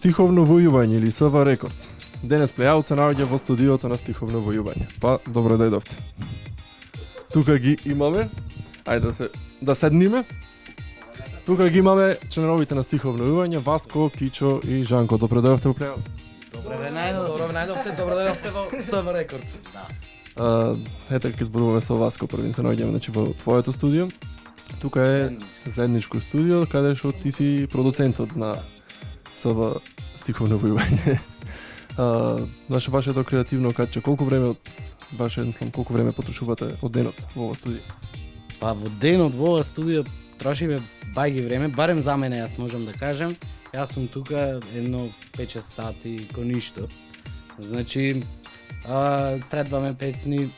Стиховно војување или СВ Рекордс. Денес Плејаут се наоѓа во студиото на Стиховно војување. Па, добро дојдовте. Тука ги имаме. Ајде да седниме. Тука ги имаме членовите на Стиховно војување, Васко, Кичо и Жанко. Добро дојдовте во Плејаут. Добро најдовте, добро дојдовте во СВ Рекордс. Ете ќе зборуваме со Васко првин, се наоѓаме значи во твоето студио. Тука е заедничко студио каде што ти си продуцентот на СВ Стиховно војување. Вашето креативно каче, колку време колку време потрошувате од денот во ова студио? Па во денот во ова студио трошиме бајги време, барем за мене јас можам да кажем. Јас сум тука едно 5-6 сати ко ништо. Значи, средбаме песни,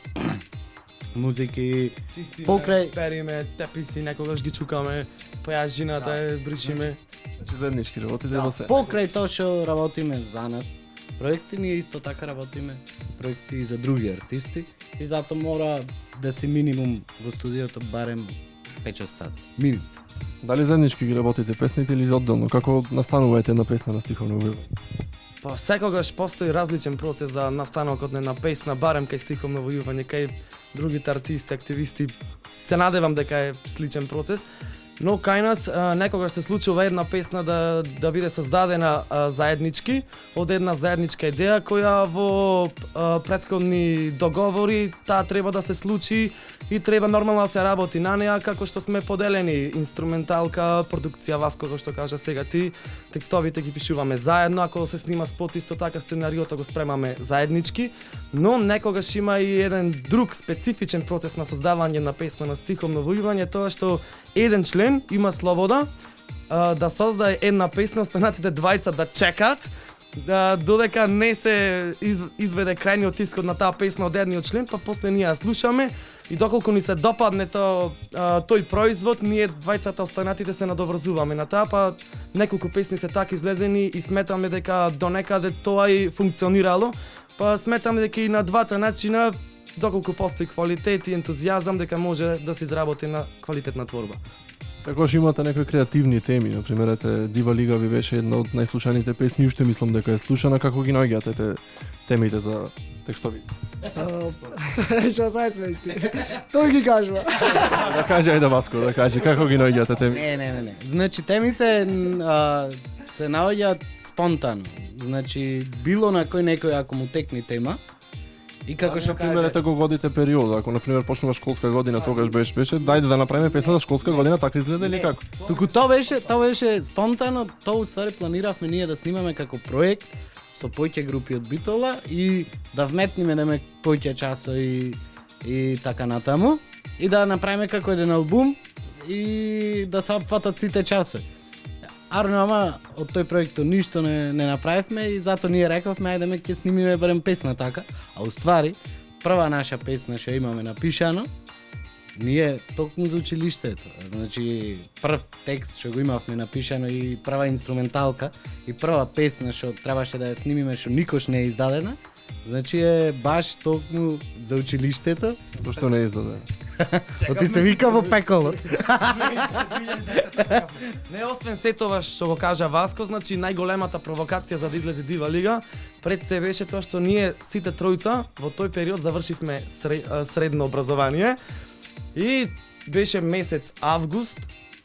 музики, Чистиме, покрај периме, теписи, некогаш ги чукаме, појажината бришиме. Значи заеднички работите во се. покрај тоа што работиме за нас. Проекти ние исто така работиме, проекти и за други артисти и затоа мора да си минимум во студиото барем 5 сати. Минимум. Дали заеднички ги работите песните или одделно? Како настануваете една песна на Стиховно војување? Па секогаш постои различен процес за настанокот на една песна, барем кај Стиховно војување, кај другите артисти, активисти. Се надевам дека е сличен процес. Но кај нас некогаш се случува една песна да биде создадена заеднички од една заедничка идеја која во претходни договори таа треба да се случи и треба нормално да се работи на неа како што сме поделени инструменталка, продукција Васко кој што кажа сега ти, текстовите ги пишуваме заедно, ако се снима спот исто така сценариото го спремаме заеднички, но некогаш има и еден друг специфичен процес на создавање на песна на Стиховно војување, тоа што еден член има слобода да создае една песна, останатите двајца да чекат додека не се изведе крајниот исход на таа песна од едниот член, па после ние ја слушаме и доколку ни се допадне тој производ, ние двајцата останатите се надоврзуваме на таа, па неколку песни се така излезени и сметаме дека донекаде тоа и функционирало, па сметаме дека и на двата начина доколку постои квалитет и ентузијазам дека може да се изработи на квалитетна творба. Секогаш имате некои креативни теми, например, Дива Лига ви беше една од најслушаните песни, уште мислам дека е слушана, како ги наоѓате темите за текстовите? Што се смееш ти? Тој ги кажува. Да каже, ајде Васко, да каже, како ги наоѓате темите? Не. Значи темите се наоѓаат спонтано. Значи било на некој ако му текне тема. И како што Например, ете го годите период, ако например почнува школска година, тогаш беше, дајде да направиме песна за школска година, така изгледа или како? Туку тоа беше спонтано, тоа уствари планиравме ние да снимаме како проект со поќе групи од Битола и да вметниме да ме поќе часови и така натаму и да направиме како еден албум и да се опфатат сите часови. Арно, ама од тој проект ништо не направивме и затоа ние рековме ајде ме ќе снимиме барем песна така, а уствари прва наша песна што имаме напишано ние токму за училиштето. Значи прв текст што го имавме напишано и прва инструменталка и прва песна што требаше да ја снимиме што никош не е издадена, значи е баш токму за училиштето. Зошто не издаде? Оти се вика во пеколот. Не освен се тоа што го кажа Васко, значи најголемата провокација за да излезе Дива Лига пред се беше тоа што ние сите тројца во тој период завршивме средно образование и беше месец август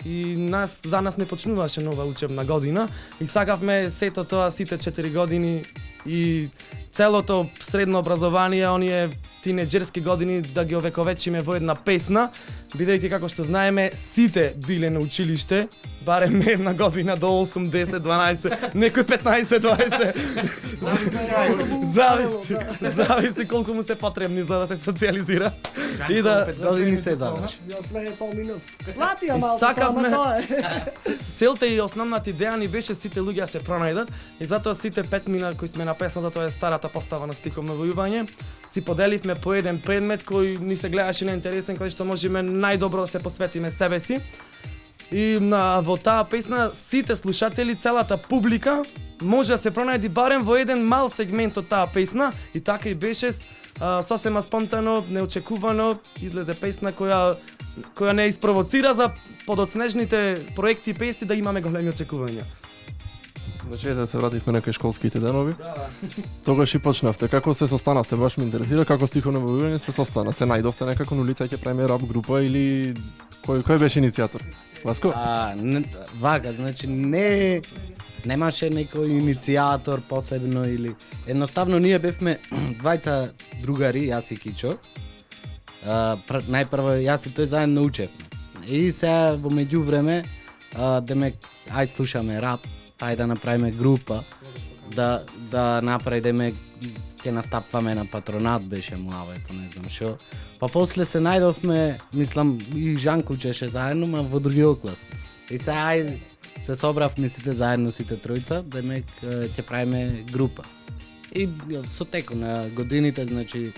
и за нас не почнуваше нова учебна година и сакавме сето тоа сите 4 години и целото средно образование, оние тинеџерски години да ги овековечиме во една песна, бидејќи како што знаеме сите биле на училиште, барем една година до 8, 10, 12, некој 15, 20. Зависи колку му се потребни за да се социализира. И да 5 години се заврши. Јас све поминав. Плати ја И малку, сакавме- само тоа е. Целта и основната идеја ни беше сите луѓе да се пронајдат и затоа сите 5 мина кои сме на песната, тоа е старата постава на Стиховно војување, си поделивме по еден предмет кој ни се гледаше на интересен, кај што можеме најдобро да се посветиме себе си. И во таа песна сите слушатели, целата публика може да се пронајди барем во еден мал сегмент од таа песна и така и беше сосема спонтано, неочекувано излезе песна која не испровоцира за подоцнежните проекти и песни да имаме големи очекувања. Значи, да се вративме на кај школските денови. Тогаш и почнавте. Како се состанавте? Баш ме интересира како стиховно војување се состана. Се најдовте некако на улица ќе правиме рап група или кој беше иницијатор? Васко? Вака, значи немаше некој иницијатор посебно или едноставно ние бевме двајца другари, јас и Кичо. Најпрво јас и тој заедно учевме. И сега во меѓувреме демек ај слушаме рап, ај да направиме група, да направиме ќе настапваме на Патронат беше муавето, не знам што. Па после се најдовме, мислам и Жанко учеше заедно, ма во други клас. И сега ај се собравме сите заедно сите тројца, демек ќе правиме група. И со теку на годините, значи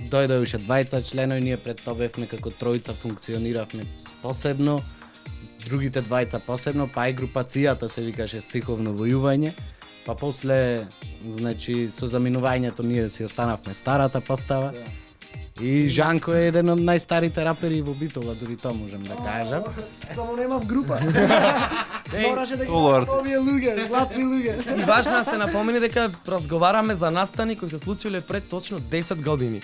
дојде уште 20 членови, ние пред тоа бевме како тројца, функциониравме посебно, другите двајца посебно, па и групацијата се викаше стиховно војување. Па после, значи, со заминувањето ние си останавме старата постава. И Жанко е еден од најстарите рапери во Битола, дури тоа можем да кажам. Само нема в група. Мораше да ги соло арт. овие луѓе, златни луѓе. И важно да се напомени дека разговараме за настани кои се случиле пред точно 10 години.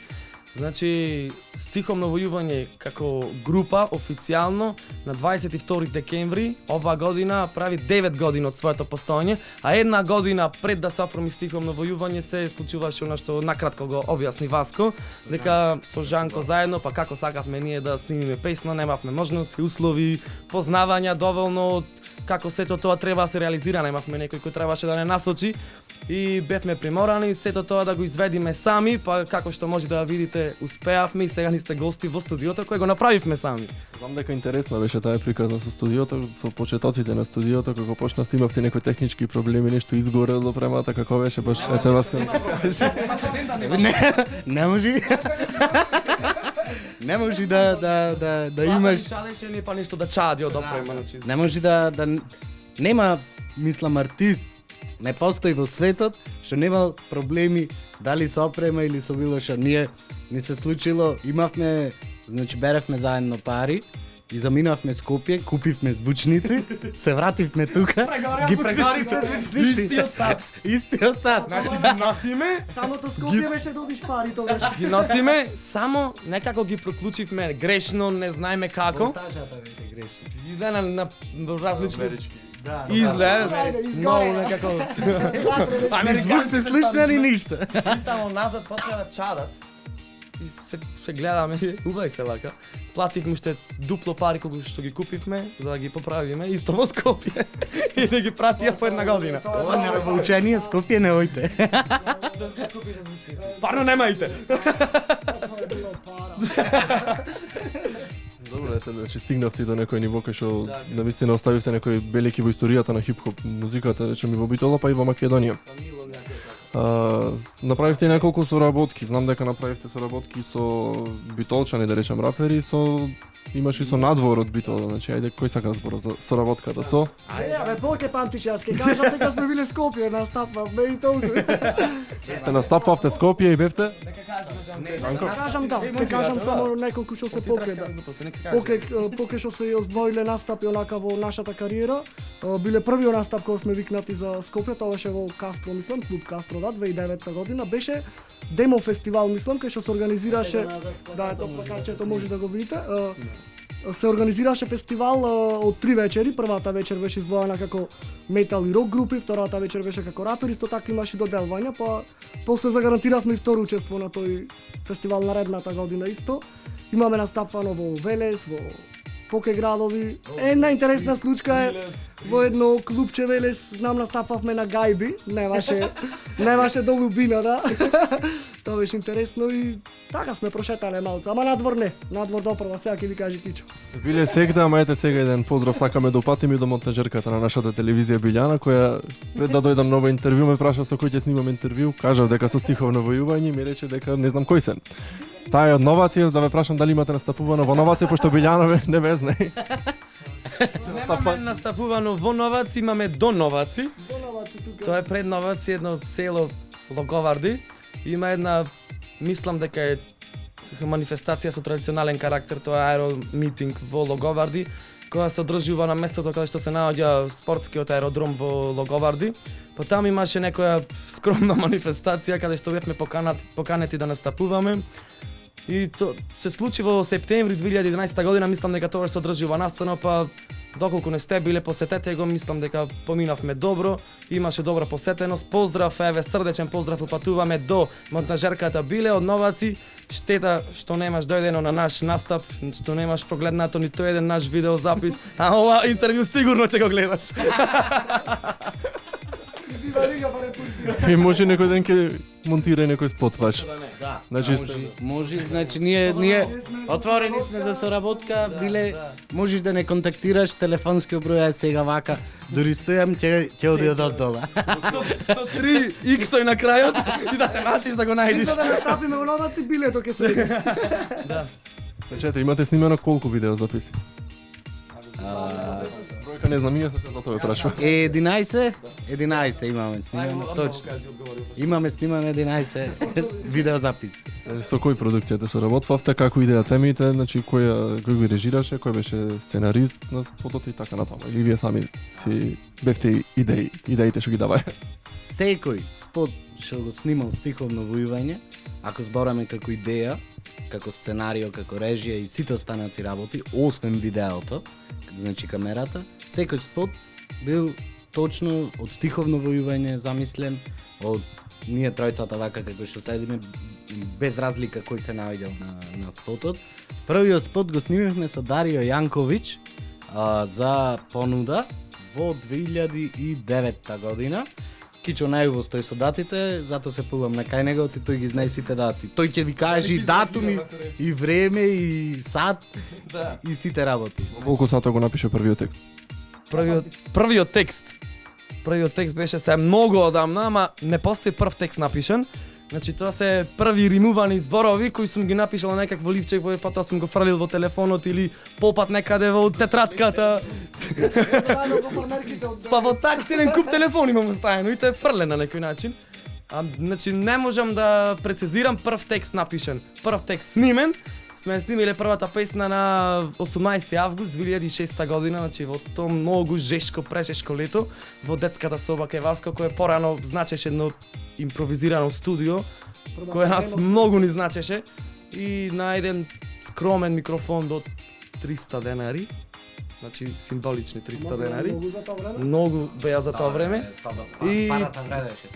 Значи, стиховно војување како група официјално на 22 декември оваа година прави 9 години од своето постоење, а една година пред да се оформи стиховно војување се случуваше она што накратко го објасни Васко, дека со Жанко заедно, па како сакавме ние да снимиме песна, немавме можности, услови, познавања доволно како сето тоа треба да се реализира, немавме некој кој требаше да не насочи и бевме приморани сето тоа да го изведиме сами, па како што може да видите, успеавме и сега ни сте гости во студиото кој го направивме сами. Знам дека интересна беше таа приказна со студиото, со почетоците на студиото, како почнавте имавте некои технички проблеми, нешто изгорело до премата, како беше баш ете Васко. Не може. Не може да имаш. Чадеше не па нешто да чади од опрема, значи. Не може да нема, мислам, артист. Не постои во светот што нема проблеми дали со опрема или со било што. Ние ни се случило, имавме, значи беревме заедно пари и заминавме Скопје, купивме звучници, се вративме тука, ги прегоривме звучници. Истиот сад. Истиот сад. Значи ги носиме, Самото Скопје беше да одиш пари тогаш. ги носиме, само некако ги проклучивме грешно, не знаеме како. Монтажата беше грешна. Изгледа на различни Да. изгледа Ајде, изгоре. многу некако. Ни звук се слушна ни ништа. И само назад почна да чадат. И се гледаме, убај се вака. Плативме уште дупло пари кога што ги купивме за да ги поправиме исто во Скопје и да ги пратија по една година. Ова не во учение Скопје не ојте. Парно немајте. Тоа е било пара. Добро, ете, значи стигнавте до некој ниво кај што навистина оставивте некои белики во историјата на хип-хоп музиката, речеме во Битола, па и во Македонија. Направивте неколку соработки, знам дека направивте соработки со битолчани, да речем рапери, имаш и со надвор од Битола, значи ајде кој сака збора за соработката со? Бе, полке памтиш, јас ке кажам дека сме биле Скопје, настапвавме и толку. Те настапавте Скопје и бевте? Кажам да, ке кажам само неколку што се покрај. Покрај што се оздвоиле настапи онака во нашата кариера, биле првиот настап кој сме викнати за Скопје, тоа беше во Кастро, мислам, клуб Кастро, да, 2009 година, беше демо фестивал, мислам, кај што се организираше, да, ето плакачето може да го видите, се организираше фестивал од 3 вечери. Првата вечер беше издвоена како метал и рок групи, втората вечер беше како рапери, исто така имаше и доделвања, па после загарантиравме и второ учество на тој фестивал наредната година исто. Имаме настапвано во Велес, во поке градови. Една интересна случка е во едно клубче Велес, знам настапавме на Гајби, немаше до Лубина, да. Тоа беше интересно и така сме прошетале малце, ама надвор не, надвор допрва, сега ќе ви каже Кичо. Биле сегда, ама ете сега еден поздрав сакаме да упатиме до монтажерката на нашата телевизија Билјана, која пред да дојдам на ова интервју ме праша со кој ќе снимам интервју, кажав дека со стиховно војување и ми рече дека не знам кој се. Таа е од Новаци, да ве прашам дали имате настапувано во Новаци, пошто Билјана не ме знае. Немаме настапувано во Новаци, имаме до Новаци. Тоа е пред Новаци, едно село Логоварди. Има една, мислам дека е манифестација со традиционален карактер, тоа е аеромитинг во Логоварди. која се одржува на местото каде што се наоѓа спортскиот аеродром во Логоварди. Па таму имаше некоја скромна манифестација каде што бевме поканети да настапуваме. И то се случи во септември 2011 година, мислам дека тоа се одржува настано, па доколку не сте биле, посетете го, мислам дека поминавме добро, имаше добра посетеност. Поздрав, еве срдечен поздрав упатуваме до монтажерката Биле од Новаци. Штета што немаш дојдено на наш настап, што немаш прогледнато ниту еден наш видеозапис, а ова интервју сигурно ќе го гледаш. И може некој ден ќе монтира и некој спот ваш. Да, Значи, може, значи ние отворени сме за соработка, Биле, можеш да не контактираш, телефонски број е сега вака, дури стојам ќе оди од дола. Со 3 иксој на крајот и да се мачиш да го најдиш. Да настапиме во Новаци, билето ќе се иде. Речете, имате снимано колку видеозаписи? Бројка не знам, ние се затоа ве прашувам. 11 имаме снимано, точно. Имаме снимано 11 видеозаписи. Со кој продукцијата соработвавте, како идеја темите, значи кој ги режираше, кој беше сценарист на спотот и така натаму, или вие сами си бевте идеите што ги даваја? Секој спот што го снимал стиховно војување, ако збораме како идеја, како сценарио, како режија и сите останати работи, освен видеото, значи камерата, секој спот бил точно од стиховно војување замислен, од ние тројцата вака како што седиме, без разлика кој се наоѓал на спотот. Првиот спот го снимивме со Дарио Јанковиќ за понуда во 2009 година. Кичо најубаво стои со датите, затоа се пулам на кај него, и тој ги знае сите дати. Тој ќе ви каже и датуми, и време, и сат, и сите работи. Колку сата го напише првиот текст? Првиот текст беше се многу одамна, ама не постои прв текст напишан. Значи тоа се први римувани зборови кои сум ги напишал на некакво ливче, па тоа сум го фрлил во телефонот или попат некаде во тетратката. Па во такси еден куп телефон имам оставено и тоа е фрлен на некој начин. Значи не можам да прецизирам прв текст напишан, прв текст снимен. Сме снимиле првата песна на 18 август 2006 година, значи во тоа многу жешко, прешешко лето, во детската соба кај Васко, кој порано значеше едно импровизирано студио, кој нас многу ни значеше, и на еден скромен микрофон до 300 денари, значи символични 300 денари, многу беа за тоа време. Парата вредеше.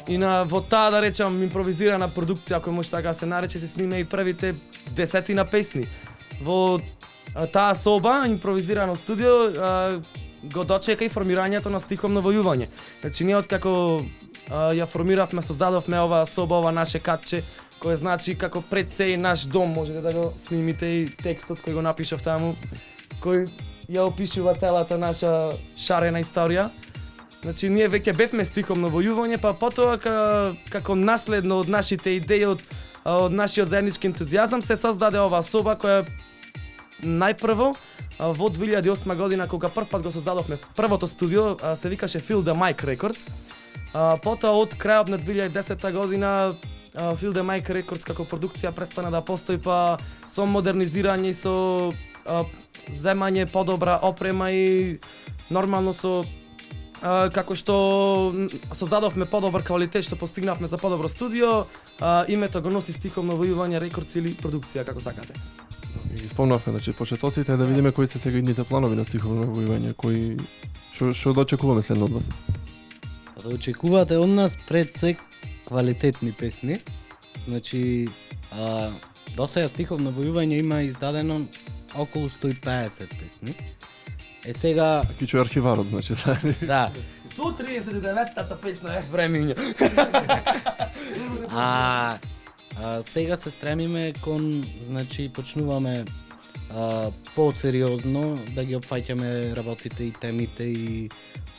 И во таа, да речам, импровизирана продукција, кој може така се нарече, се сниме и првите 10 песни. Во таа соба, импровизирано студио, го дочека и формирањето на стиховно војување. Значи, ние откако ја формиравме, создадовме оваа соба, ова наше катче, кој значи како пред се и наш дом, можете да го снимите и текстот кој го напишав таму, кој ја опишува целата наша шарена историја. Значи, ние веќе бевме стиховно војување, па потоа како наследно од нашите идеи, од нашиот заеднички ентузијазам, се создаде оваа соба која најпрво во 2008 година, кога првпат го создадовме првото студио, се викаше Feel the Mic Records. Потоа од крајот на 2010 година Feel the Mic Records како продукција престана да постои, па со модернизирање и со земање подобра опрема и нормално со како што создадовме подобар квалитет, што постигнавме за подобро студио, името го носи стиховно војување рекордс или продукција, како сакате. И спомнавме, значи, почетоците, да видиме кои се сега идните планови на стиховно војување, кои што очекуваме следно од вас. Да очекувате од нас пред се квалитетни песни. Значи, до сега стиховно војување има издадено околу 150 песни. Сега... Кичо е архиварот, значи, Да. 139-та песна е времења. Сега се стремиме кон, значи, почнуваме по-сериозно да ги опфаќаме работите и темите и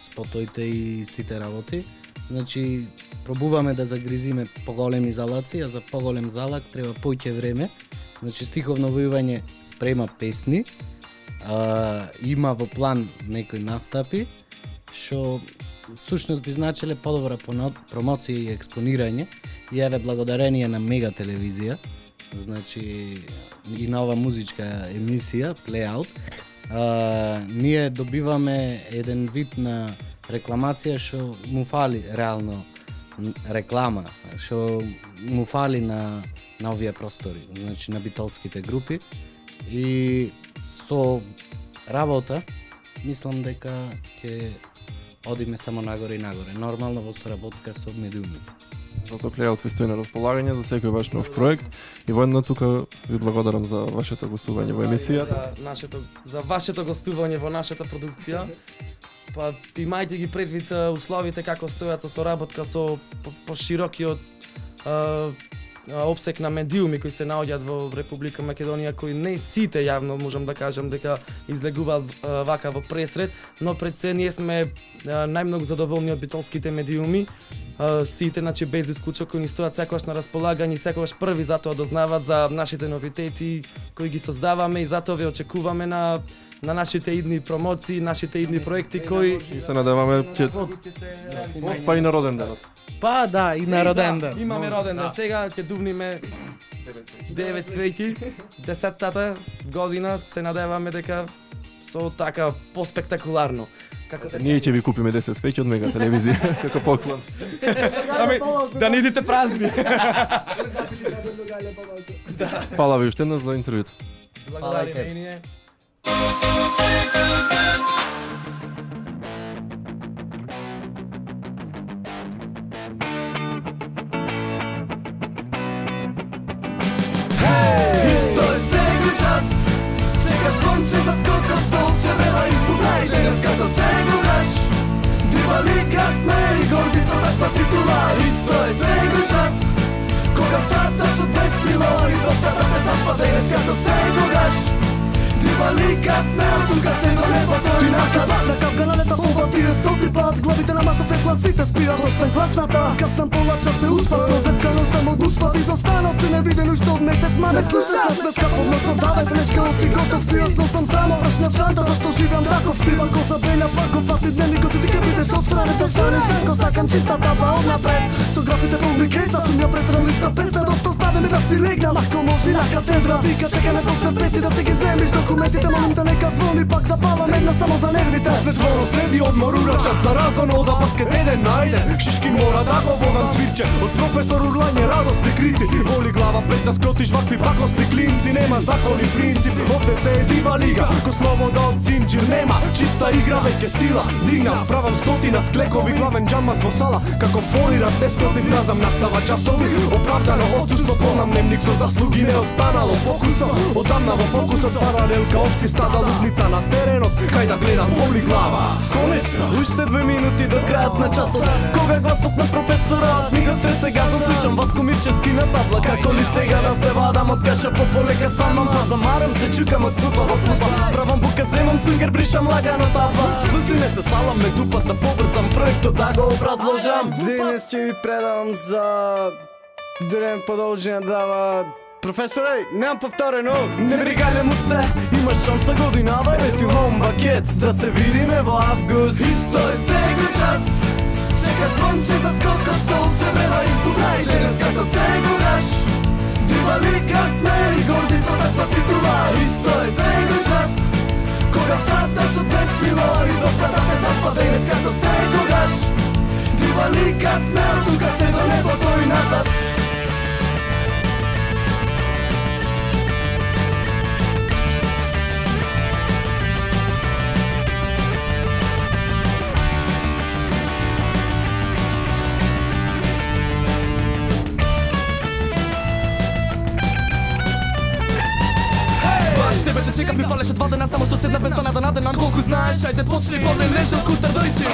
спотоите и сите работи. Значи, пробуваме да загризиме поголеми залаци, а за поголем залак треба поќе време. Значи, стиховно војување спрема песни, има во план некои настапи, што всушност би значеле подобра промоција и експонирање. И еве благодарение на Мега телевизија, значи и нова музичка емисија Play Out, ние добиваме еден вид на рекламација што му фали реално реклама, што му фали на овие простори, значи на битолските групи, и со работа мислам дека ќе одиме само нагоре и нагоре, нормално во соработка со медиумите. Затоа Плејаут ви стои на располагање за секој ваш нов проект и воедно тука ви благодарам за вашето гостување во емисијата. За вашето гостување во нашата продукција. Па имајте ги предвид условите како стојат со соработка со поширокиот опсек на медиуми кои се наоѓаат во Република Македонија, кои не сите јавно можам да кажам дека излегуваат вака во пресред, но пред се ние сме најмногу задоволни од битолските медиуми. Сите, значи без исклучок, кои ни стојат секогаш на располагање и секогаш први затоа дознаваат за нашите новитети кои ги создаваме, и затоа ве очекуваме на нашите идни промоции, нашите идни проекти кои И се надеваме ќе па и на роден денот. Па да, и на роден ден. Имаме роден ден. Сега ќе дувниме 9 свеќи, 10-тата година се надеваме дека со така поспектакуларно. Како Ние ќе ви купиме 10 свеќи од Мега телевизија како поклон. Ами, да не идите празни. Фала ви уште еднаш за интервјуто. Благодариме и ние. Исто е сега час, чека слънче за скоков столче, вела избухна и денес како сегогаш. Дива лига сме и горди со таква титула. Исто е сега час, кога старташ од бестило и до сада те заспа денес како сегогаш. Дива лига сме од тука се до небото и назад. На капканалета пова 30 пат, главите на масата класите спират освен гласната. Каснам полача се успат, прозепкано само дуспат, изостанат се невидено што од месец ма не слушаш на сметка под носот. Давај белешка од ти готов си, јас носам само прашна в шанта, зашто живеам таков стил. Ако са белја пако фати дневникот и ти ке бидеш отстранете шаре шанко, сакам чиста таба однапред. Со графите публикеца сум ја претран листа песна, доста остави да си легнам. Ако може на катедра, вика чекаме после пети да си ги земиш документите, молим те нека звони пак да палам една само за нервите. След зворо следи одмор урача заразан ода баскет еден на еден. Шишки мора да го водам свирче од професор урлање радосни крици. Боли глава пред да скротиш вакви пакосни клинци. Нема закон и принцип, овде се е дива лига. Ко слобода од синџир нема, чиста игра веќе сила. Дигнав, правам стотина склекови, главен джамас во сала. Како фолират нескроти вразам, настава часови. Оправдано отсуство, полнам дневник со заслуги, не останало фокусо. Одамна во фокусот паралелка, овци стада лудница на теренот. Кај да гледам боли глава. Конечно, уште 2 минути до крајот на часот. Кога гласот на професорот ми го стресе газот, слушам Васко Мирчевски на табла. Како ли сега да се вадам од каша, по полека станам, па замарам се, чукам од клупа во клупа. Правам бука, земам сунгер, бришам лагано тапа. Слуци не се салам, ме дупат да побрзам проектот да го образложам. Денес ќе ви предавам за Дрен продолжение дава професоре, немам повторено. Не бригајме муце, имаш шанса годинава, ети ломба кец, да се видиме во август. Исто е сега час, чека слънче за скоков столче, вела избухна и денес како сегогаш. Дива лига сме и горди со таква титула. Исто е сега час, кога старташ од бестило и до сада те заспа денес како сегогаш. Дива лига сме од тука се до небото и назад. Тебе те чекам, ми фалеше 2 дена, само што седна без стана да наденам. Колку знаеш, ајде почни, поднем нежел кутар дојчи.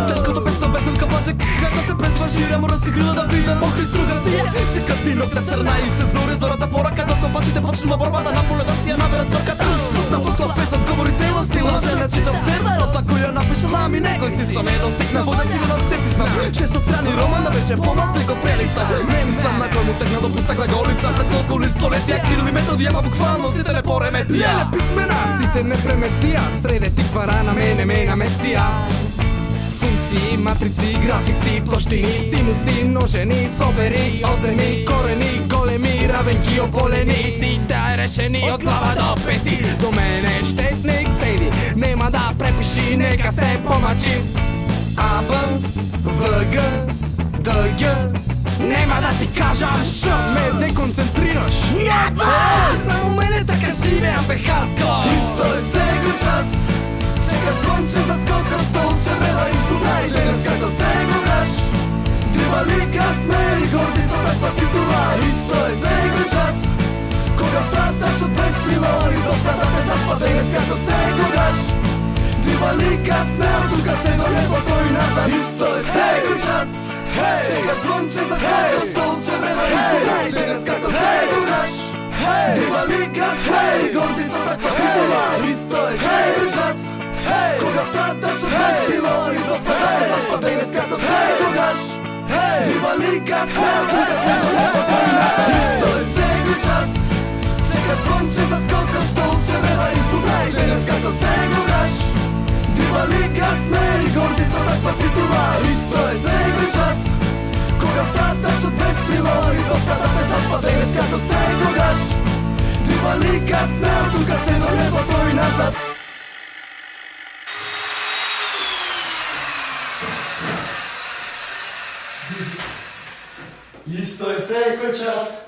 Тешкото песно веселка плаже, како се презва шира морска крила да видам мокри струга си. Се катино пред црна и се зори зората порака, докато пачите почнува борбата на поле да си ја наберат торката. Спутна во тој песот говори цело стила, жена чита сердата која напишала ми некој си со не достигна вода си да се сиснам. 600 страни роман да беше помал, ли го прелистам. Не мислам на кој му тегна до пуста глаголица, пред колку ли столетија Кирил и Методи, ама буквално сите не пореметија. Леле писмена, сите не преместија, среде ти квара на мене ме наместија. Функции, матрици, графици, плоштини, синуси, множени, собери, одземи, корени, големи, равенки, оболени, сите решени од глава до пети. До мене штетник, седи. Нема да препиши, нека се помачи. А, Б, В, Г, Д, Г. Нема да ти кажам Ш, ме деконцентрираш. Няма! Само мене така живеам бе хардкор. Isto je segu čas Čekaš zvonče za skokom stolče Vrela izgubna i danas kako segu daš Diva lika sme i gordi su takva titula Isto je segu čas Koga strataš od bestilo I do sada ne zaspade danas kako segu daš Diva lika sme od tuga se do nebo koji nazad Isto je segu čas Čekaš zvonče za skokom stolče Vrela izgubna i danas kako segu daš Diva lika sme i gordi su takva titula Isto je segu čas Koga strataš od bestilo I do sada ne zaspade danas kako segu daš Diva lika sme od tuga se do nebo koji nazad Isto je segu čas Čekaš zvonče za skokom stolče Vrela izgubna i danas kako segu daš Diva lika sme i gordi su takva titula Isto je segu čas Koga strataš od bestilo I do sada ne zaspade danas kako segu daš Diva lika sme od tuga se do nebo koji nazad Isto je seko čas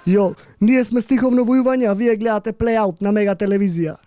Jo, ние сме стиховно војување, а вие гледате Playout на Мега телевизија.